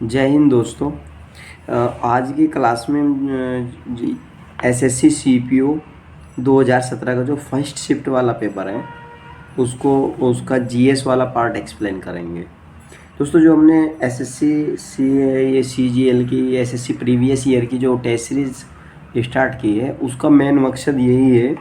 जय हिंद दोस्तों। आज की क्लास में एसएससी सीपीओ 2017 का जो फर्स्ट शिफ्ट वाला पेपर है उसका जीएस वाला पार्ट एक्सप्लेन करेंगे। दोस्तों, जो हमने एसएससी ये सीजीएल की एसएससी प्रीवियस ईयर की जो टेस्ट सीरीज़ स्टार्ट की है उसका मेन मकसद यही है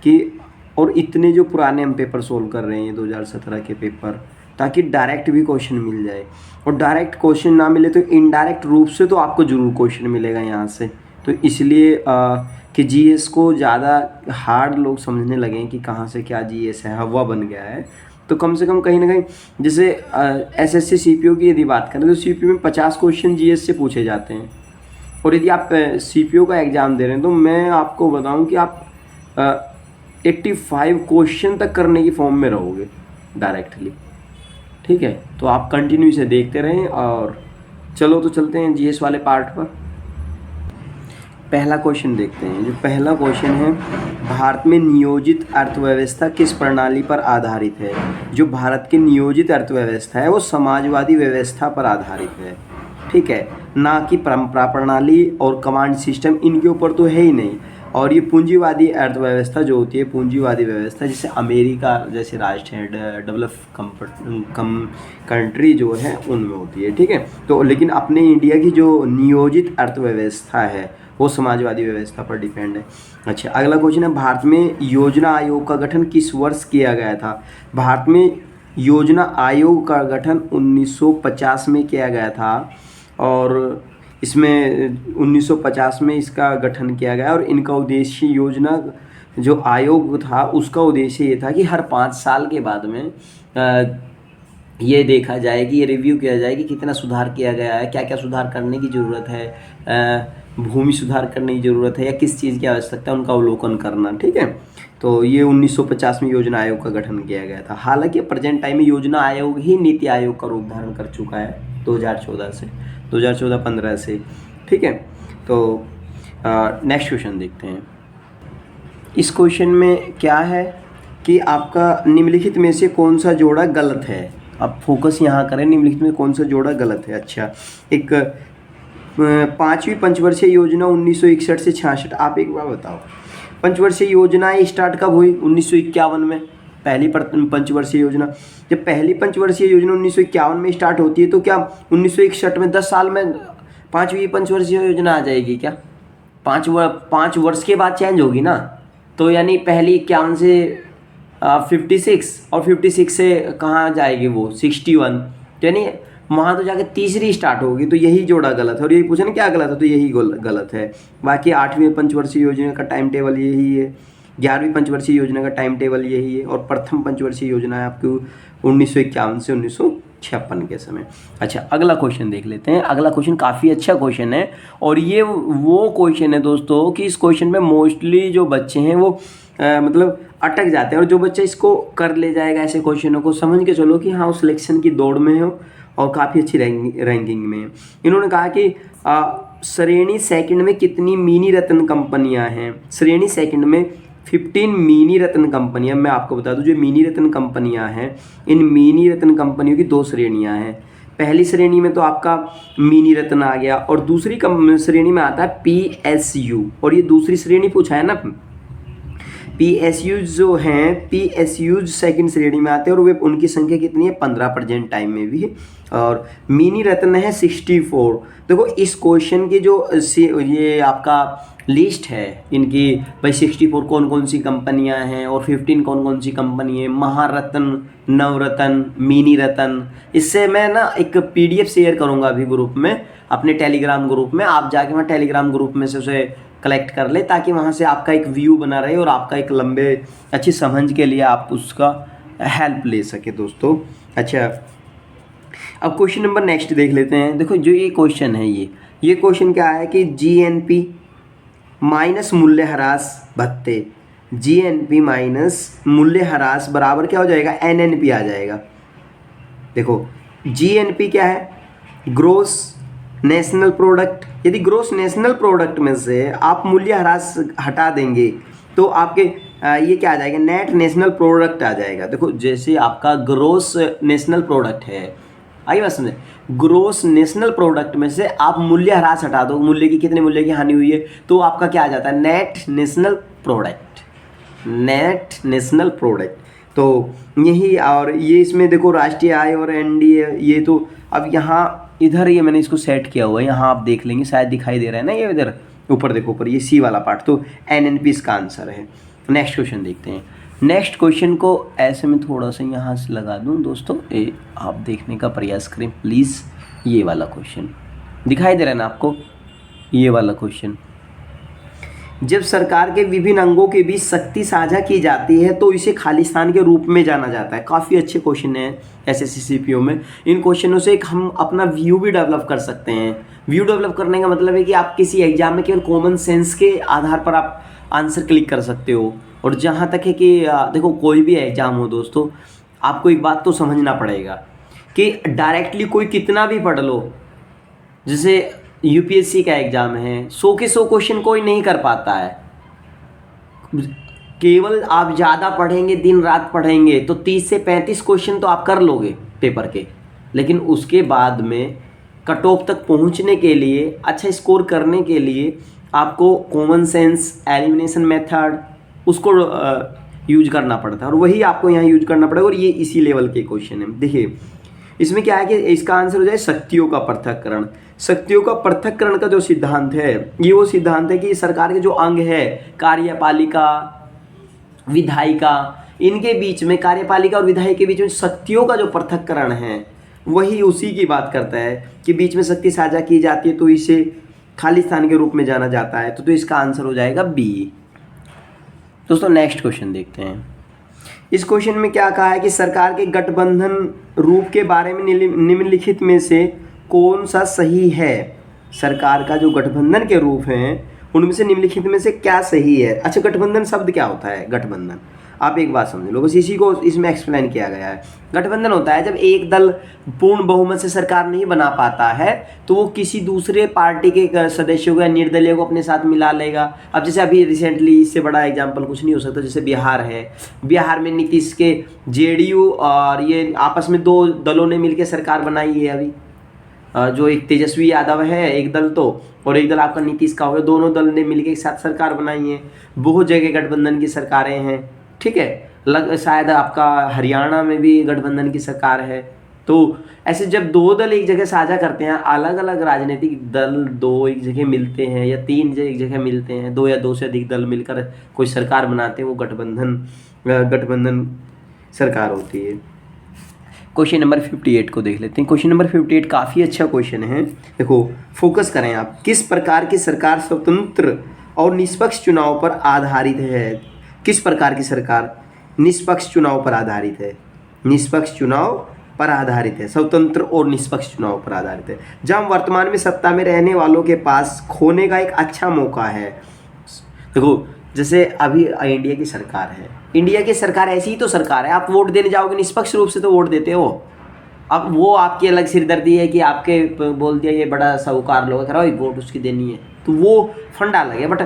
कि और इतने जो पुराने हम पेपर सोल्व कर रहे हैं 2017 के पेपर, ताकि डायरेक्ट भी क्वेश्चन मिल जाए। और डायरेक्ट क्वेश्चन ना मिले तो इनडायरेक्ट रूप से तो आपको ज़रूर क्वेश्चन मिलेगा यहाँ से। तो इसलिए कि जीएस को ज़्यादा हार्ड लोग समझने लगे कि कहाँ से क्या जीएस है, हवा बन गया है। तो कम से कम कहीं ना कहीं जैसे एसएससी सीपीओ की यदि बात करें तो सीपीओ में 50 क्वेश्चन जीएस से पूछे जाते हैं। और यदि आप सीपीओ का एग्ज़ाम दे रहे हैं तो मैं आपको बताऊं कि आप 85 क्वेश्चन तक करने की फॉर्म में रहोगे डायरेक्टली। ठीक है, तो आप कंटिन्यू से देखते रहें। और चलो तो चलते हैं जीएस वाले पार्ट पर। पहला क्वेश्चन देखते हैं। जो पहला क्वेश्चन है, भारत में नियोजित अर्थव्यवस्था किस प्रणाली पर आधारित है? जो भारत की नियोजित अर्थव्यवस्था है वो समाजवादी व्यवस्था पर आधारित है। ठीक है, ना कि परंपरा प्रणाली और कमांड सिस्टम, इनके ऊपर तो है ही नहीं। और ये पूंजीवादी अर्थव्यवस्था जो होती है, पूंजीवादी व्यवस्था जैसे अमेरिका जैसे राष्ट्र है, डेवलप कंट्री जो है उनमें होती है। ठीक है, तो लेकिन अपने इंडिया की जो नियोजित अर्थव्यवस्था है वो समाजवादी व्यवस्था पर डिपेंड है। अच्छा, अगला क्वेश्चन है, भारत में योजना आयोग का गठन किस वर्ष किया गया था? भारत में योजना आयोग का गठन 1950 में किया गया था। और इसमें 1950 में इसका गठन किया गया। और इनका उद्देश्य, योजना जो आयोग था उसका उद्देश्य ये था कि हर 5 साल के बाद में ये देखा जाए कि ये रिव्यू किया जाए कि कितना सुधार किया गया है, क्या क्या सुधार करने की ज़रूरत है, भूमि सुधार करने की ज़रूरत है या किस चीज़ की आवश्यकता है, उनका अवलोकन करना। ठीक है, तो ये 1950 में योजना आयोग का गठन किया गया था। हालांकि प्रेजेंट टाइम में योजना आयोग ही नीति आयोग का रूप धारण कर चुका है 2014-15 से। ठीक है, तो नेक्स्ट क्वेश्चन देखते हैं। इस क्वेश्चन में क्या है कि आपका निम्नलिखित में से कौन सा जोड़ा गलत है? आप फोकस यहाँ करें, निम्नलिखित में कौन सा जोड़ा गलत है। अच्छा, एक 5वीं पंचवर्षीय योजना 1961 से 66, आप एक बार बताओ, पंचवर्षीय योजनाएं स्टार्ट कब हुई? 1951 में पहली पंचवर्षीय योजना। जब पहली पंचवर्षीय योजना 1951 में स्टार्ट होती है तो क्या 1961 में 10 साल में 5वीं पंचवर्षीय योजना आ जाएगी क्या? 5 वर्ष के बाद चेंज होगी ना। तो यानी पहली 51 से 56 और 56 से कहाँ जाएगी वो 61, तो यानी वहाँ तो जाके तीसरी स्टार्ट होगी। तो यही जोड़ा गलत है। और यही पूछा ना क्या गलत है, तो यही गलत है। बाकी 8वीं पंचवर्षीय योजना का टाइम टेबल यही है, 11वीं पंचवर्षीय योजना का टाइम टेबल यही है, और प्रथम पंचवर्षीय योजना है आपकी 1951 से 1956 के समय। अच्छा, अगला क्वेश्चन देख लेते हैं। अगला क्वेश्चन काफ़ी अच्छा क्वेश्चन है और ये वो क्वेश्चन है दोस्तों कि इस क्वेश्चन में मोस्टली जो बच्चे हैं वो मतलब अटक जाते हैं। और जो बच्चा इसको कर ले जाएगा, ऐसे क्वेश्चनों को समझ के चलो कि हाँ वो सिलेक्शन की दौड़ में हो और काफ़ी अच्छी रैंकिंग में है। इन्होंने कहा कि श्रेणी सेकंड में कितनी मिनी रत्न कंपनियां हैं? श्रेणी सेकंड में 15 मिनी रत्न कंपनियां। मैं आपको बता दूं, जो मिनी रत्न कंपनियां हैं, इन मिनी रत्न कंपनियों की 2 श्रेणियां हैं। पहली श्रेणी में तो आपका मिनी रत्न आ गया और दूसरी श्रेणी में आता है पीएसयू। और ये दूसरी श्रेणी पूछा है ना, पीएसयूज जो हैं, पीएसयूज सेकंड श्रेणी में आते हैं। और वे उनकी संख्या कितनी है? 15 प्रेजेंट टाइम में भी। और मिनी रत्न है 64। देखो इस क्वेश्चन की जो ये आपका लिस्ट है इनकी, भाई 64 कौन कौन सी कंपनियां हैं और 15 कौन कौन सी कंपनी है, महारत्न, नवरत्न, मिनी रत्न। इससे मैं ना एक पीडीएफ शेयर करूंगा अभी ग्रुप में, अपने टेलीग्राम ग्रुप में। आप जाके वहाँ टेलीग्राम ग्रुप में से उसे कलेक्ट कर ले, ताकि वहाँ से आपका एक व्यू बना रहे और आपका एक लंबे अच्छी समझ के लिए आप उसका हेल्प ले सके दोस्तों। अच्छा, अब क्वेश्चन नंबर नेक्स्ट देख लेते हैं। देखो जो ये क्वेश्चन है, ये क्वेश्चन क्या है कि जीएनपी माइनस मूल्यह्रास भत्ते, जीएनपी माइनस मूल्यह्रास बराबर क्या हो जाएगा? एनएनपी आ जाएगा। देखो जीएनपी क्या है? Gross national product. यदि ग्रोस नेशनल प्रोडक्ट में से आप मूल्यह्रास हटा देंगे तो आपके ये क्या आ जाएगा? नेट नेशनल प्रोडक्ट आ जाएगा। देखो जैसे आपका ग्रोस नेशनल प्रोडक्ट है आगे बात समझे, ग्रोस नेशनल प्रोडक्ट में से आप मूल्य ह्रास हटा दो, मूल्य की कितने मूल्य की हानि हुई है, तो आपका क्या आ जाता है, net national product, net national product. तो यही, और ये इसमें देखो राष्ट्रीय आय और एनडीए, ये तो अब यहाँ इधर ये मैंने इसको सेट किया हुआ है, यहाँ आप देख लेंगे शायद दिखाई दे रहा है ना, ये इधर ऊपर देखो, ऊपर ये सी वाला पार्ट, तो एनएनपी इसका आंसर है। नेक्स्ट क्वेश्चन देखते हैं। नेक्स्ट क्वेश्चन को ऐसे में थोड़ा सा यहाँ से लगा दूँ दोस्तों, आप देखने का प्रयास करें प्लीज़। ये वाला क्वेश्चन दिखाई दे रहा है ना आपको, ये वाला क्वेश्चन, जब सरकार के विभिन्न अंगों के बीच शक्ति साझा की जाती है तो इसे खालिस्तान के रूप में जाना जाता है। काफ़ी अच्छे क्वेश्चन हैं एसएससी सीपीओ में। इन क्वेश्चनों से एक हम अपना व्यू भी डेवलप कर सकते हैं। व्यू डेवलप करने का मतलब है कि आप किसी एग्जाम में केवल कॉमन सेंस के आधार पर आप आंसर क्लिक कर सकते हो। और जहाँ तक है कि देखो कोई भी एग्जाम हो दोस्तों, आपको एक बात तो समझना पड़ेगा कि डायरेक्टली कोई कितना भी पढ़ लो, जैसे यूपीएससी का एग्जाम है, 100 के 100 क्वेश्चन कोई नहीं कर पाता है। केवल आप ज़्यादा पढ़ेंगे, दिन रात पढ़ेंगे, तो 30 से 35 क्वेश्चन तो आप कर लोगे पेपर के, लेकिन उसके बाद में कट ऑफ तक पहुंचने के लिए, अच्छा स्कोर करने के लिए आपको कॉमन सेंस, एलिमिनेशन मेथड उसको यूज करना पड़ता है, और वही आपको यहाँ यूज करना पड़ेगा। और ये इसी लेवल के क्वेश्चन है। देखिए इसमें क्या है कि इसका आंसर हो जाए शक्तियों का पृथक्करण। शक्तियों का पृथक्करण का जो सिद्धांत है, ये वो सिद्धांत है कि सरकार के जो अंग है, कार्यपालिका, विधायिका, इनके बीच में, कार्यपालिका और विधायिका के बीच में शक्तियों का जो पृथक्करण है, वही उसी की बात करता है कि बीच में शक्ति साझा की जाती है तो इसे खालिस्तान के रूप में जाना जाता है। तो इसका आंसर हो जाएगा बी। दोस्तों नेक्स्ट क्वेश्चन देखते हैं। इस क्वेश्चन में क्या कहा है कि सरकार के गठबंधन रूप के बारे में निम्नलिखित में से कौन सा सही है। सरकार का जो गठबंधन के रूप हैं उनमें से निम्नलिखित में से क्या सही है। अच्छा, गठबंधन शब्द क्या होता है? गठबंधन, आप एक बात समझ लो, बस इसी को इसमें एक्सप्लेन किया गया है। गठबंधन होता है जब एक दल पूर्ण बहुमत से सरकार नहीं बना पाता है तो वो किसी दूसरे पार्टी के सदस्यों को या निर्दलीय को अपने साथ मिला लेगा। अब जैसे अभी रिसेंटली, इससे बड़ा एग्जाम्पल कुछ नहीं हो सकता, जैसे बिहार है, बिहार में नीतीश के जेडीयू और ये आपस में दो दलों ने मिलकर सरकार बनाई है अभी। जो एक तेजस्वी यादव है एक दल तो, और एक दल आपका नीतीश का हो गया, दोनों दल ने मिलकर एक साथ सरकार बनाई है। बहुत जगह गठबंधन की सरकारें हैं, ठीक है। शायद आपका हरियाणा में भी गठबंधन की सरकार है। तो ऐसे जब दो दल एक जगह साझा करते हैं, अलग अलग राजनीतिक दल दो एक जगह मिलते हैं या तीन एक जगह मिलते हैं, दो या दो से अधिक दल मिलकर कोई सरकार बनाते हैं, वो गठबंधन सरकार होती है। क्वेश्चन नंबर 58 को देख लेते हैं। क्वेश्चन नंबर 58 काफ़ी अच्छा क्वेश्चन है। देखो फोकस करें आप। किस प्रकार की सरकार स्वतंत्र और निष्पक्ष चुनाव पर आधारित है? किस प्रकार की सरकार निष्पक्ष चुनाव पर आधारित है? निष्पक्ष चुनाव पर आधारित है, स्वतंत्र और निष्पक्ष चुनाव पर आधारित है। जहाँ वर्तमान में सत्ता में रहने वालों के पास खोने का एक अच्छा मौका है। देखो जैसे अभी इंडिया की सरकार है, इंडिया की सरकार ऐसी ही तो सरकार है। आप वोट देने जाओगे निष्पक्ष रूप से तो वोट देते हो। अब वो आपकी अलग सिरदर्दी है कि आपके बोल दिया ये बड़ा साहूकार लोग करो वोट उसकी देनी है, तो वो फंडा अलग है। बट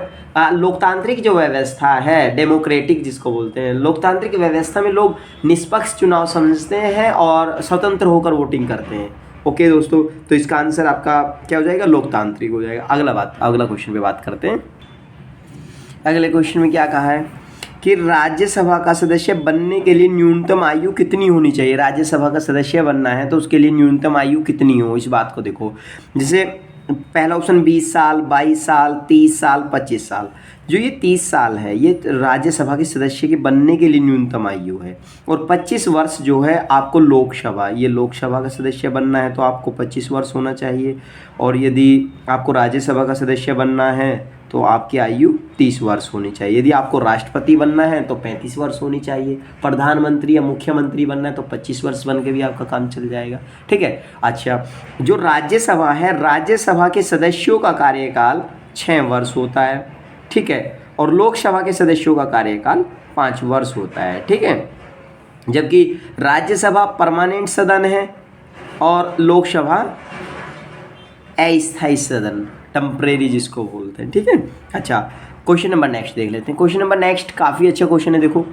लोकतांत्रिक जो व्यवस्था है, डेमोक्रेटिक जिसको बोलते हैं, लोकतांत्रिक व्यवस्था में लोग निष्पक्ष चुनाव समझते हैं और स्वतंत्र होकर वोटिंग करते हैं। ओके दोस्तों, तो इसका आंसर आपका क्या हो जाएगा? लोकतांत्रिक हो जाएगा। अगला क्वेश्चन पे बात करते हैं। अगले क्वेश्चन में क्या कहा है कि राज्यसभा का सदस्य बनने के लिए न्यूनतम आयु कितनी होनी चाहिए? राज्यसभा का सदस्य बनना है तो उसके लिए न्यूनतम आयु कितनी हो, इस बात को देखो। जैसे पहला ऑप्शन 20 साल, 22 साल, 30 साल, 25 साल। जो ये 30 साल है ये राज्यसभा के सदस्य के बनने के लिए न्यूनतम आयु है, और 25 वर्ष जो है आपको लोकसभा का सदस्य बनना है तो आपको 25 वर्ष होना चाहिए। और यदि आपको राज्यसभा का सदस्य बनना है तो आपकी आयु 30 वर्ष होनी चाहिए। यदि आपको राष्ट्रपति बनना है तो 35 वर्ष होनी चाहिए। प्रधानमंत्री या मुख्यमंत्री बनना है तो 25 वर्ष बन के भी आपका काम चल जाएगा, ठीक है। अच्छा, जो राज्यसभा है, राज्यसभा के सदस्यों का कार्यकाल 6 वर्ष होता है, ठीक है, और लोकसभा के सदस्यों का कार्यकाल 5 वर्ष होता है, ठीक है। जबकि राज्यसभा परमानेंट सदन है और लोकसभा अस्थायी सदन, टेम्परेरी जिसको बोलते हैं, ठीक है। अच्छा, क्वेश्चन नंबर नेक्स्ट देख लेते हैं। क्वेश्चन नंबर नेक्स्ट काफ़ी अच्छा क्वेश्चन है। देखो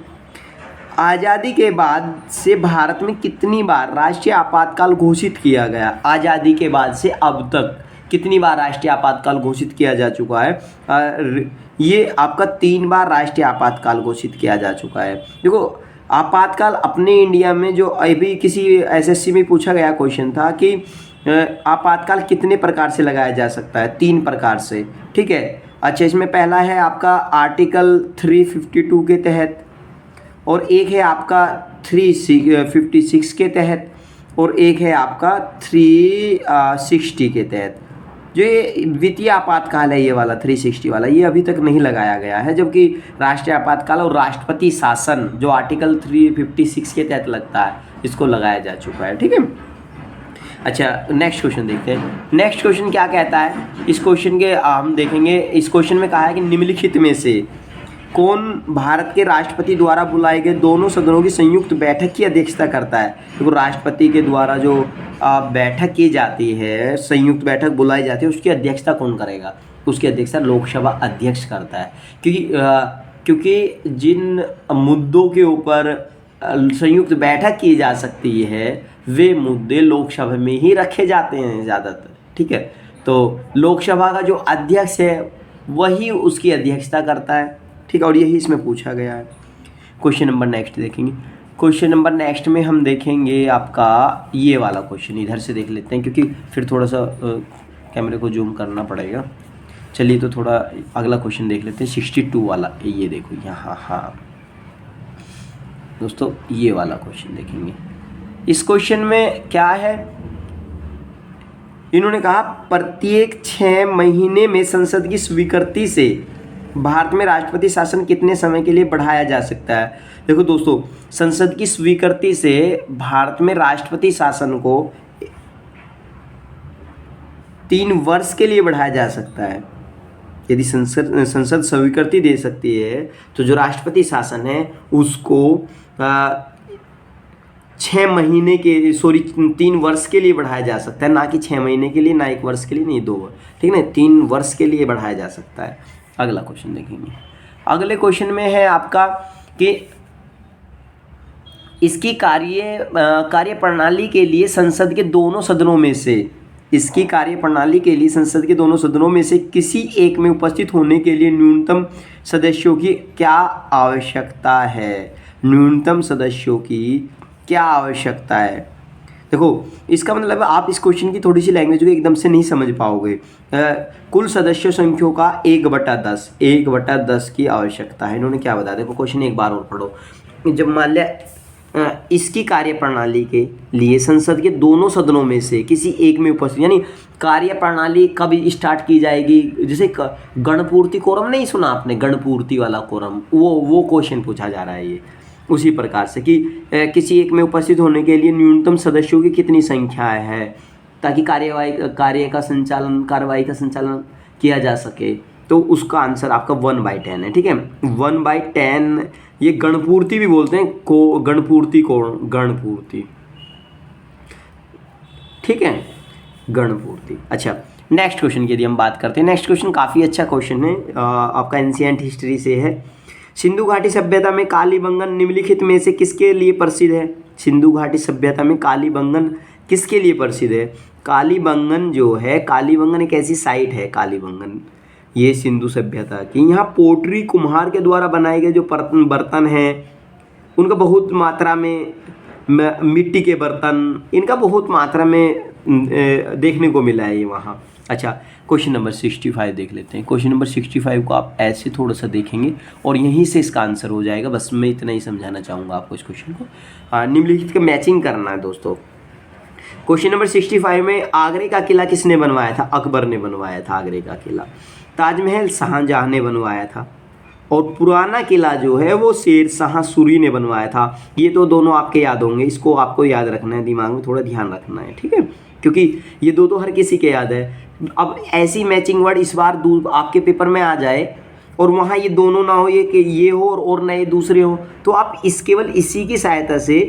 आज़ादी के बाद से भारत में कितनी बार राष्ट्रीय आपातकाल घोषित किया गया? आज़ादी के बाद से अब तक कितनी बार राष्ट्रीय आपातकाल घोषित किया जा चुका है? ये आपका 3 बार राष्ट्रीय आपातकाल घोषित किया जा चुका है। देखो, आपातकाल अपने इंडिया में जो अभी किसी एसएससी में पूछा गया क्वेश्चन था कि आपातकाल कितने प्रकार से लगाया जा सकता है? 3 प्रकार से, ठीक है। अच्छा, इसमें पहला है आपका आर्टिकल 352 के तहत, और एक है आपका 356 के तहत, और एक है आपका 360 के तहत। जो ये द्वितीय आपातकाल है, ये वाला 360 वाला, ये अभी तक नहीं लगाया गया है, जबकि राष्ट्रीय आपातकाल और राष्ट्रपति शासन जो आर्टिकल 356 के तहत लगता है, इसको लगाया जा चुका है, ठीक है। अच्छा, नेक्स्ट क्वेश्चन देखते हैं। नेक्स्ट क्वेश्चन क्या कहता है? इस क्वेश्चन के हम देखेंगे। इस क्वेश्चन में कहा है कि निम्नलिखित में से कौन भारत के राष्ट्रपति द्वारा बुलाए गए दोनों सदनों की संयुक्त बैठक की अध्यक्षता करता है? देखो, राष्ट्रपति के द्वारा जो बैठक की जाती है, संयुक्त बैठक बुलाई जाती है, उसकी अध्यक्षता कौन करेगा? उसकी अध्यक्षता लोकसभा अध्यक्ष करता है, क्योंकि जिन मुद्दों के ऊपर संयुक्त बैठक की जा सकती है, वे मुद्दे लोकसभा में ही रखे जाते हैं ज़्यादातर, ठीक है। तो लोकसभा का जो अध्यक्ष है वही उसकी अध्यक्षता करता है, ठीक है, और यही इसमें पूछा गया है। क्वेश्चन नंबर नेक्स्ट देखेंगे। क्वेश्चन नंबर नेक्स्ट में हम देखेंगे आपका ये वाला क्वेश्चन, इधर से देख लेते हैं क्योंकि फिर थोड़ा सा कैमरे को जूम करना पड़ेगा। चलिए, तो थोड़ा अगला क्वेश्चन देख लेते हैं, 62 वाला। ये देखो यहाँ, हाँ दोस्तों, ये वाला क्वेश्चन देखेंगे। इस क्वेश्चन में क्या है? इन्होंने कहा प्रत्येक 6 महीने में संसद की स्वीकृति से भारत में राष्ट्रपति शासन कितने समय के लिए बढ़ाया जा सकता है? देखो दोस्तों, संसद की स्वीकृति से भारत में राष्ट्रपति शासन को 3 वर्ष के लिए बढ़ाया जा सकता है। यदि संसद स्वीकृति दे सकती है तो जो राष्ट्रपति शासन है उसको 6 महीने के 3 वर्ष के लिए बढ़ाया जा सकता है, ना कि 6 महीने के लिए, ना 1 वर्ष के लिए, नहीं 2 वर्ष, ठीक है ना, 3 वर्ष के लिए बढ़ाया जा सकता है। अगला क्वेश्चन देखेंगे। अगले क्वेश्चन में है आपका कि इसकी कार्यप्रणाली के लिए संसद के दोनों सदनों में से किसी एक में उपस्थित होने के लिए न्यूनतम सदस्यों की क्या आवश्यकता है? न्यूनतम सदस्यों की क्या आवश्यकता है? देखो, इसका मतलब आप इस क्वेश्चन की थोड़ी सी लैंग्वेज को एकदम से नहीं समझ पाओगे। कुल सदस्य संख्या का 1/10 की आवश्यकता है। इन्होंने क्या बताया? देखो, क्वेश्चन एक बार और पढ़ो। जब मान लिया इसकी कार्यप्रणाली के लिए संसद के दोनों सदनों में से किसी एक में उपस्थित, यानी कार्यप्रणाली कब स्टार्ट की जाएगी? जैसे गणपूर्ति कोरम नहीं सुना आपने, गणपूर्ति वाला कोरम, वो क्वेश्चन पूछा जा रहा है ये उसी प्रकार से कि किसी एक में उपस्थित होने के लिए न्यूनतम सदस्यों की कितनी संख्या है, ताकि कार्रवाई का संचालन किया जा सके। तो उसका आंसर आपका 1/10 है, ठीक है। 1/10 ये गणपूर्ति भी बोलते हैं, गणपूर्ति, ठीक है, गणपूर्ति। अच्छा, नेक्स्ट क्वेश्चन की यदि हम बात करते हैं, नेक्स्ट क्वेश्चन काफ़ी अच्छा क्वेश्चन है, आपका एंशिएंट हिस्ट्री से है। सिंधु घाटी सभ्यता में कालीबंगन निम्नलिखित में से किसके लिए प्रसिद्ध है? सिंधु घाटी सभ्यता में कालीबंगन किसके लिए प्रसिद्ध है? कालीबंगन जो है, कालीबंगन एक ऐसी साइट है, कालीबंगन ये सिंधु सभ्यता की। यहाँ पोट्री कुम्हार के द्वारा बनाए गए जो बर्तन हैं, उनका बहुत मात्रा में, मिट्टी के बर्तन, इनका बहुत मात्रा में देखने को मिला है ये वहाँ। अच्छा, क्वेश्चन नंबर 65 देख लेते हैं। क्वेश्चन नंबर 65 को आप ऐसे थोड़ा सा देखेंगे और यहीं से इसका आंसर हो जाएगा। बस मैं इतना ही समझाना चाहूँगा आपको इस क्वेश्चन को। निम्नलिखित का मैचिंग करना है दोस्तों। क्वेश्चन नंबर 65 में आगरे का किला किसने बनवाया था? अकबर ने बनवाया था आगरे का किला। ताजमहल शाहजहाँ ने बनवाया था, और पुराना किला जो है वो शेरशाह सूरी ने बनवाया था। ये तो दोनों आपके याद होंगे, इसको आपको याद रखना है, दिमाग में थोड़ा ध्यान रखना है, ठीक है, क्योंकि ये दो तो हर किसी के याद है। अब ऐसी मैचिंग वर्ड इस बार आपके पेपर में आ जाए और वहाँ ये दोनों ना हो, ये कि ये हो और नए दूसरे हो, तो आप केवल इसी की सहायता से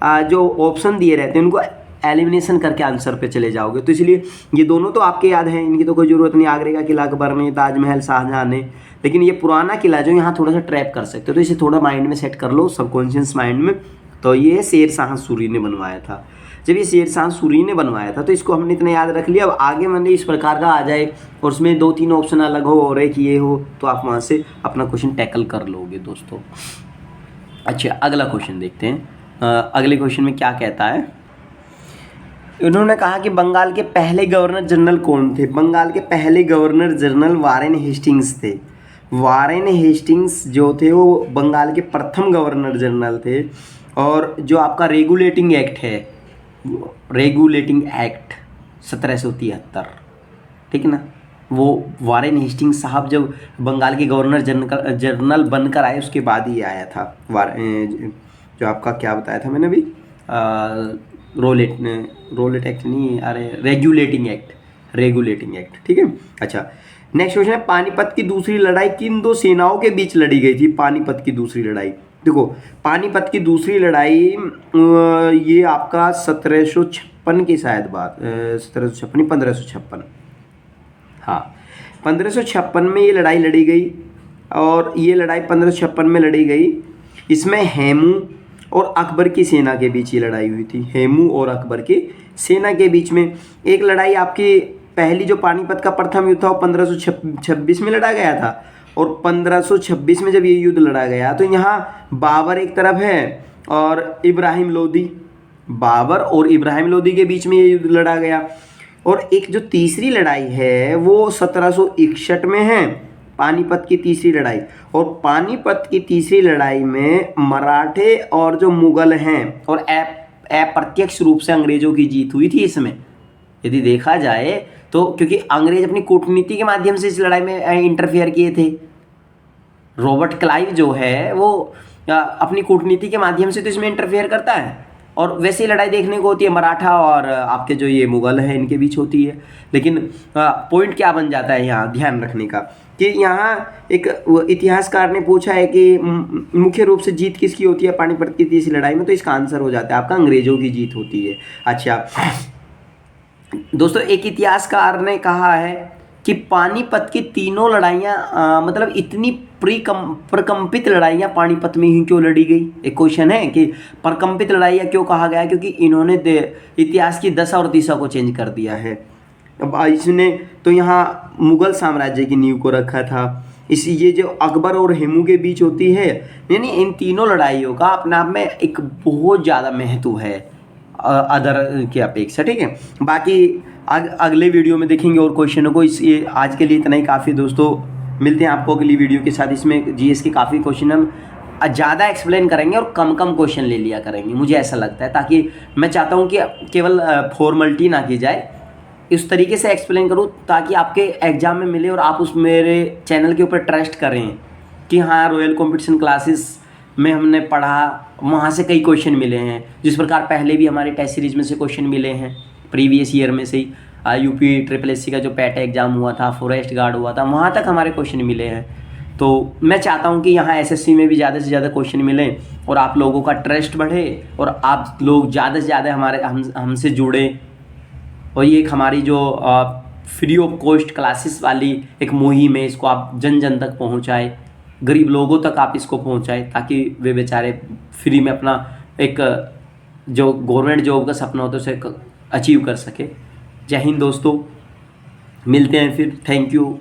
जो ऑप्शन दिए रहते हैं उनको एलिमिनेशन करके आंसर पे चले जाओगे। तो इसलिए ये दोनों तो आपके याद हैं, इनकी तो कोई ज़रूरत नहीं। आगरे का किला अकबर ने, ताजमहल शाहजहाँ ने, लेकिन ये पुराना किला जो यहाँ थोड़ा सा ट्रैप कर सकते हो, तो इसे थोड़ा माइंड में सेट कर लो, सबकॉन्शियस माइंड में। तो ये शेर शाह सूरी ने बनवाया था। जब ये शेर शाह सूरी ने बनवाया था तो इसको हमने इतना याद रख लिया। अब आगे मैंने इस प्रकार का आ जाए और उसमें 2-3 ऑप्शन अलग हो और एक ये हो, तो आप वहाँ से अपना क्वेश्चन टैकल कर लोगे दोस्तों। अच्छा, अगला क्वेश्चन देखते हैं। अगले क्वेश्चन में क्या कहता है, उन्होंने कहा कि बंगाल के पहले गवर्नर जनरल कौन थे। बंगाल के पहले गवर्नर जनरल वारेन हेस्टिंग्स थे। वारेन हेस्टिंग्स जो थे वो बंगाल के प्रथम गवर्नर जनरल थे। और जो आपका रेगुलेटिंग एक्ट है, रेगुलेटिंग एक्ट 1773, ठीक है ना, वो वारेन हेस्टिंग्स साहब जब बंगाल के गवर्नर जनरल बनकर आए उसके बाद ही आया था। जो आपका क्या बताया था मैंने अभी, रोलेट एक्ट नहीं, अरे रेगुलेटिंग एक्ट, ठीक है। अच्छा, नेक्स्ट क्वेश्चन है, पानीपत की दूसरी लड़ाई किन दो सेनाओं के बीच लड़ी गई थी। पानीपत की दूसरी लड़ाई, देखो पानीपत की दूसरी लड़ाई ये आपका 1756 की शायद बात, 1756 1556, हाँ 1556 में ये लड़ाई लड़ी गई। और ये लड़ाई 1556 में लड़ी गई। इसमें हेमू और अकबर की सेना के बीच ये लड़ाई हुई थी। हेमू और अकबर की सेना के बीच में एक लड़ाई, आपकी पहली जो पानीपत का प्रथम युद्ध था वो 1526 में लड़ा गया था। और 1526 में जब ये युद्ध लड़ा गया तो यहाँ बाबर एक तरफ है और इब्राहिम लोदी, बाबर और इब्राहिम लोदी के बीच में ये युद्ध लड़ा गया। और एक जो तीसरी लड़ाई है वो 1761 में है, पानीपत की तीसरी लड़ाई। और पानीपत की तीसरी लड़ाई में मराठे और जो मुगल हैं और अप्रत्यक्ष रूप से अंग्रेजों की जीत हुई थी इसमें, यदि देखा जाए तो, क्योंकि अंग्रेज अपनी कूटनीति के माध्यम से इस लड़ाई में इंटरफेयर किए थे। रॉबर्ट क्लाइव जो है वो अपनी कूटनीति के माध्यम से तो इसमें इंटरफेयर करता है। और वैसी लड़ाई देखने को होती है मराठा और आपके जो ये मुगल हैं इनके बीच होती है। लेकिन पॉइंट क्या बन जाता है यहाँ ध्यान रखने का, कि यहाँ एक इतिहासकार ने पूछा है कि मुख्य रूप से जीत किसकी होती है पानीपत की तीसरी लड़ाई में, तो इसका आंसर हो जाता है आपका अंग्रेजों की जीत होती है। अच्छा दोस्तों, एक इतिहासकार ने कहा है कि पानीपत की तीनों लड़ाइयाँ मतलब इतनी प्रकंपित लड़ाइयाँ पानीपत में ही क्यों लड़ी गई। एक क्वेश्चन है कि प्रकंपित लड़ाइयाँ क्यों कहा गया, क्योंकि इन्होंने इतिहास की दशा और दिशा को चेंज कर दिया है। अब इसने तो यहाँ मुगल साम्राज्य की नींव को रखा था। इसी ये जो अकबर और हेमू के बीच होती है, यानी इन तीनों लड़ाइयों का अपने आप में एक बहुत ज़्यादा महत्व है अदर की अपेक्षा, ठीक है। बाकी अगले वीडियो में देखेंगे और क्वेश्चनों को। इस आज के लिए इतना ही काफ़ी दोस्तों, मिलते हैं आपको अगली वीडियो के साथ। इसमें जीएस के काफ़ी क्वेश्चन हम ज़्यादा एक्सप्लेन करेंगे और कम क्वेश्चन ले लिया करेंगे, मुझे ऐसा लगता है, ताकि मैं चाहता हूँ कि केवल फॉर्मेलिटी ना की जाए, इस तरीके से एक्सप्लेन करूँ ताकि आपके एग्जाम में मिले और आप उस मेरे चैनल के ऊपर ट्रस्ट करें कि हाँ रॉयल कंपटीशन क्लासेस में हमने पढ़ा, वहाँ से कई क्वेश्चन मिले हैं। जिस प्रकार पहले भी हमारे टेस्ट सीरीज में से क्वेश्चन मिले हैं, प्रीवियस ईयर में से ही यूपी SSSC का जो पैट एग्ज़ाम हुआ था, फॉरेस्ट गार्ड हुआ था, वहाँ तक हमारे क्वेश्चन मिले हैं। तो मैं चाहता हूँ कि यहाँ SSC में भी ज़्यादा से ज़्यादा क्वेश्चन मिलें और आप लोगों का ट्रस्ट बढ़े और आप लोग ज़्यादा से ज़्यादा हमसे जुड़ें। और ये एक हमारी जो फ्री ऑफ कॉस्ट क्लासेस वाली एक मुहिम है, इसको आप जन जन तक पहुँचाएँ, गरीब लोगों तक आप इसको पहुँचाएँ, ताकि वे बेचारे फ्री में अपना एक जो गवर्नमेंट जॉब का सपना होता है उसे अचीव कर सके। जय हिंद दोस्तों, मिलते हैं फिर। Thank you.